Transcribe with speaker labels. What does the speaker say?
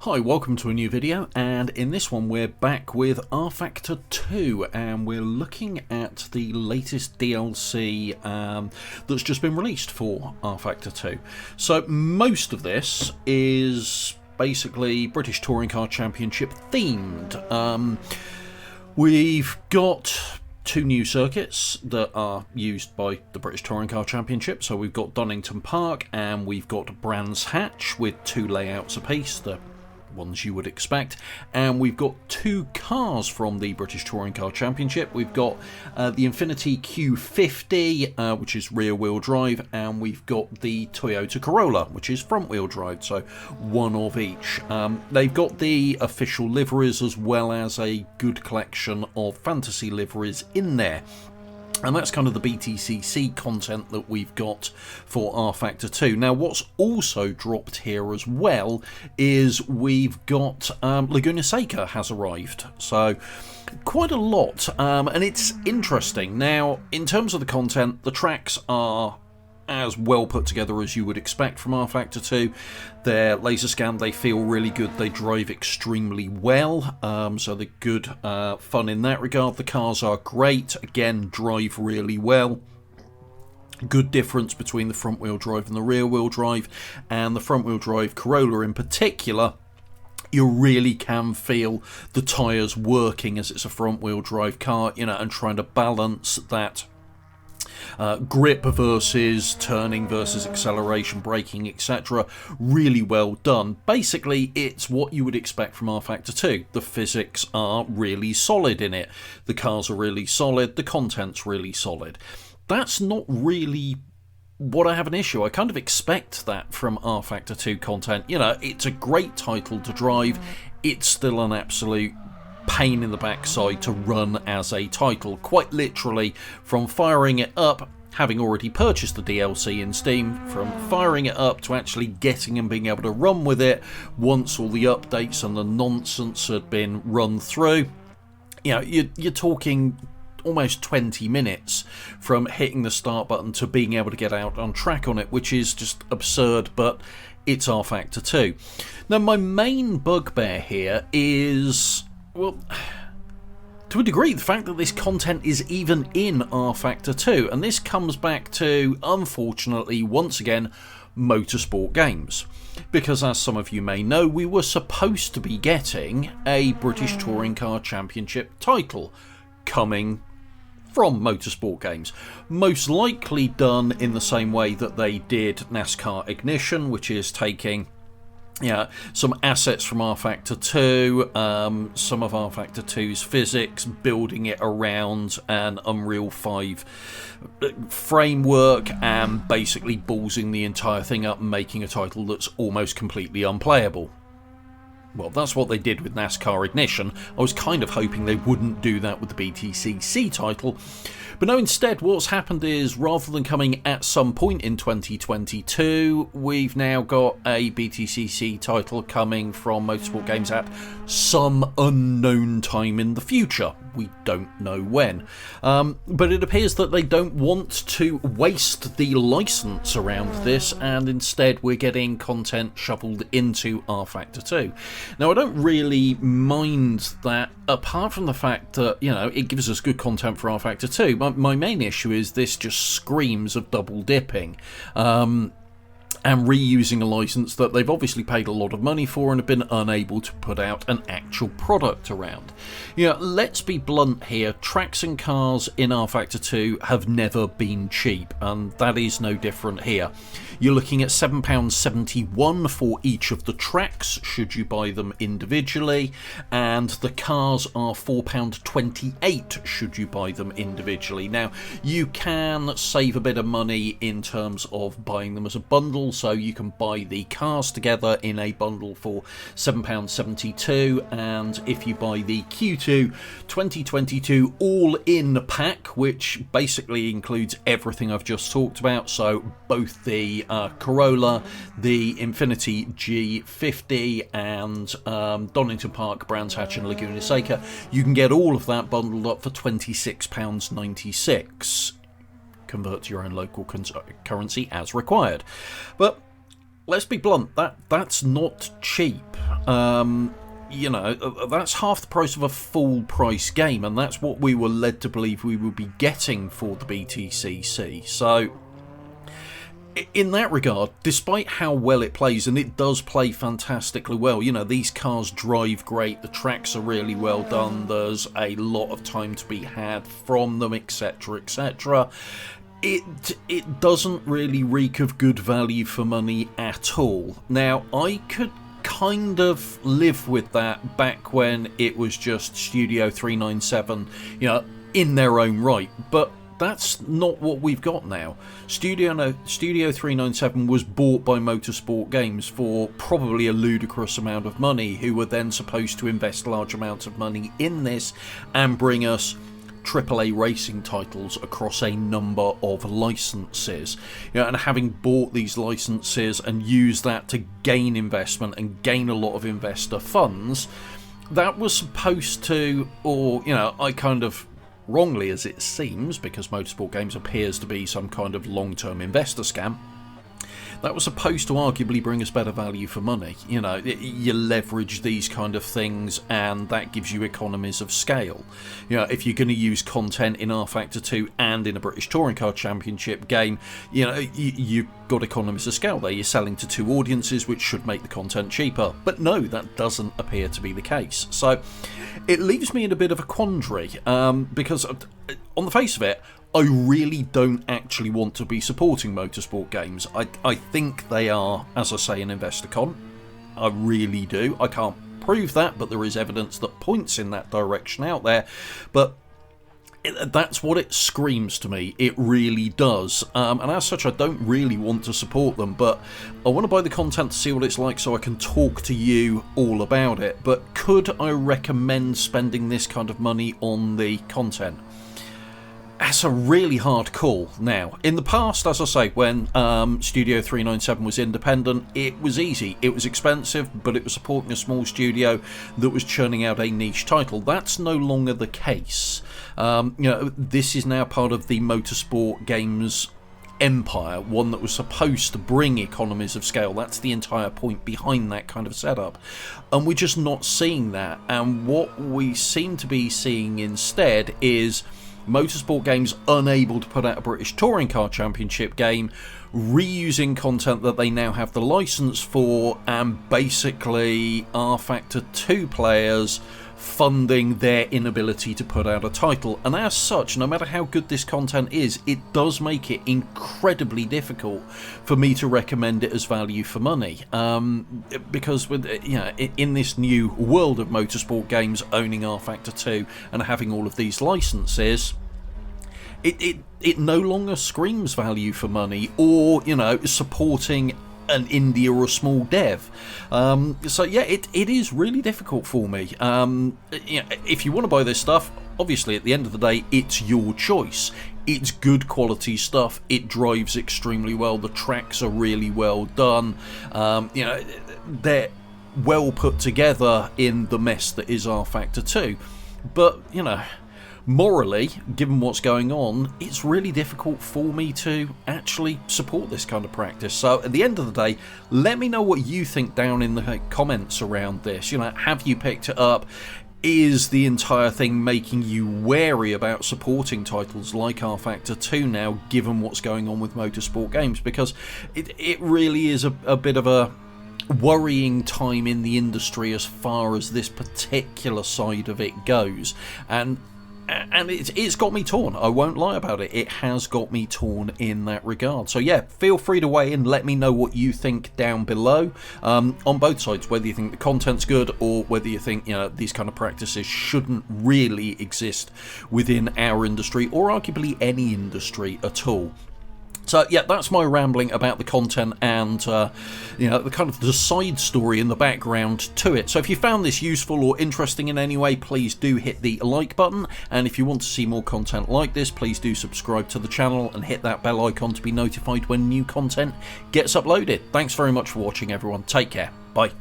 Speaker 1: Hi, welcome to a new video, and in this one we're back with rFactor 2 and we're looking at the latest DLC that's just been released for rFactor 2. So most of this is basically British Touring Car Championship themed. We've got two new circuits that are used by the British Touring Car Championship. So we've got Donington Park and we've got Brands Hatch with two layouts apiece, the ones you would expect, and we've got two cars from the British Touring Car Championship. We've got the Infiniti Q50 which is rear wheel drive, and we've got the Toyota Corolla which is front wheel drive, so one of each. They've got the official liveries as well as a good collection of fantasy liveries in there. And that's kind of the BTCC content that we've got for rFactor 2. Now, what's also dropped here as well is we've got Laguna Seca has arrived. So, quite a lot. And it's interesting. Now, in terms of the content, the tracks are as well put together as you would expect from rFactor 2. They're laser scanned, they feel really good, they drive extremely well, so they're good fun in that regard. The cars are great, again, drive really well. Good difference between the front wheel drive and the rear wheel drive, and the front wheel drive Corolla in particular, you really can feel the tyres working as it's a front wheel drive car, you know, and trying to balance that grip versus turning versus acceleration, braking, etc. Really well done. Basically, it's what you would expect from rFactor 2. The physics are really solid in it. The cars are really solid. The content's really solid. That's not really what I have an issue. I kind of expect that from rFactor 2 content. You know, it's a great title to drive. It's still an absolute pain in the backside to run as a title, quite literally, from firing it up, having already purchased the DLC in Steam, from firing it up to actually getting and being able to run with it once all the updates and the nonsense had been run through. You know, you're talking almost 20 minutes from hitting the start button to being able to get out on track on it, which is just absurd, but it's rFactor 2. Now, my main bugbear here is, well, to a degree, the fact that this content is even in rFactor 2, and this comes back to, unfortunately, once again, motorsport games. Because as some of you may know, we were supposed to be getting a British Touring Car Championship title coming from motorsport games. Most likely done in the same way that they did NASCAR Ignition, which is taking some assets from rFactor 2, some of rFactor 2's physics, building it around an Unreal 5 framework, and basically ballsing the entire thing up and making a title that's almost completely unplayable. Well, that's what they did with NASCAR Ignition. I was kind of hoping they wouldn't do that with the BTCC title. But no, instead, what's happened is, rather than coming at some point in 2022, we've now got a BTCC title coming from Motorsport Games at some unknown time in the future. We don't know when. But it appears that they don't want to waste the license around this, and instead we're getting content shuffled into rFactor 2. Now, I don't really mind that, apart from the fact that, you know, it gives us good content for rFactor 2. My main issue is this just screams of double dipping. And reusing a license that they've obviously paid a lot of money for and have been unable to put out an actual product around. You know, let's be blunt here, tracks and cars in rFactor 2 have never been cheap, and that is no different here. You're looking at £7.71 for each of the tracks, should you buy them individually, and the cars are £4.28 should you buy them individually. Now, you can save a bit of money in terms of buying them as a bundle, so you can buy the cars together in a bundle for £7.72, and if you buy the Q2 2022 all-in pack, which basically includes everything I've just talked about, so both the Corolla, the Infiniti G50 and Donington Park, Brands Hatch and Laguna Seca, you can get all of that bundled up for £26.96. Convert to your own local currency as required. But let's be blunt, that's not cheap. You know, that's half the price of a full price game, and that's what we were led to believe we would be getting for the BTCC. So in that regard, despite how well it plays, and it does play fantastically well, you know, these cars drive great, the tracks are really well done, there's a lot of time to be had from them, etc, etc. It doesn't really reek of good value for money at all. Now, I could kind of live with that back when it was just Studio 397, you know, in their own right, but that's not what we've got now. Studio 397 was bought by Motorsport Games for probably a ludicrous amount of money, who were then supposed to invest large amounts of money in this and bring us AAA racing titles across a number of licenses, you know, and having bought these licenses and used that to gain investment and gain a lot of investor funds, that was supposed to, or you know, I kind of wrongly as it seems, because Motorsport Games appears to be some kind of long-term investor scam, that was supposed to arguably bring us better value for money. You know, you leverage these kind of things and that gives you economies of scale. You know, if you're going to use content in rFactor 2 and in a British Touring Car Championship game, you know, you've got economies of scale there. You're selling to two audiences, which should make the content cheaper. But no, that doesn't appear to be the case. So it leaves me in a bit of a quandary, because on the face of it, I really don't actually want to be supporting Motorsport Games. I think they are, as I say, an investor con. I really do. I can't prove that, but there is evidence that points in that direction out there. But that's what it screams to me. It really does. And as such, I don't really want to support them, but I want to buy the content to see what it's like so I can talk to you all about it. But could I recommend spending this kind of money on the content? That's a really hard call now. In the past, as I say, when Studio 397 was independent, it was easy. It was expensive, but it was supporting a small studio that was churning out a niche title. That's no longer the case. You know, this is now part of the Motorsport Games empire, one that was supposed to bring economies of scale. That's the entire point behind that kind of setup. And we're just not seeing that. And what we seem to be seeing instead is Motorsport Games unable to put out a British Touring Car Championship game, reusing content that they now have the license for, and basically rFactor 2 players funding their inability to put out a title. And as such, no matter how good this content is, it does make it incredibly difficult for me to recommend it as value for money, because with, you know, in this new world of Motorsport Games owning rFactor 2 and having all of these licenses, it no longer screams value for money, or, you know, supporting an indie or a small dev. So yeah, it is really difficult for me. You know, if you want to buy this stuff, obviously at the end of the day, it's your choice. It's good quality stuff. It drives extremely well. The tracks are really well done. You know, they're well put together in the mess that is rFactor 2. But, you know, morally, given what's going on, it's really difficult for me to actually support this kind of practice. So at the end of the day, let me know what you think down in the comments around this. You know, have you picked it up? Is the entire thing making you wary about supporting titles like rFactor 2 now, given what's going on with Motorsport Games? Because it really is a bit of a worrying time in the industry as far as this particular side of it goes. And it's got me torn. I won't lie about it. It has got me torn in that regard. So yeah, feel free to weigh in. Let me know what you think down below, on both sides, whether you think the content's good or whether you think, you know, these kind of practices shouldn't really exist within our industry, or arguably any industry at all. So yeah, that's my rambling about the content and you know, the kind of the side story in the background to it. So if you found this useful or interesting in any way, please do hit the like button, and if you want to see more content like this, please do subscribe to the channel and hit that bell icon to be notified when new content gets uploaded. Thanks very much for watching, everyone. Take care. Bye.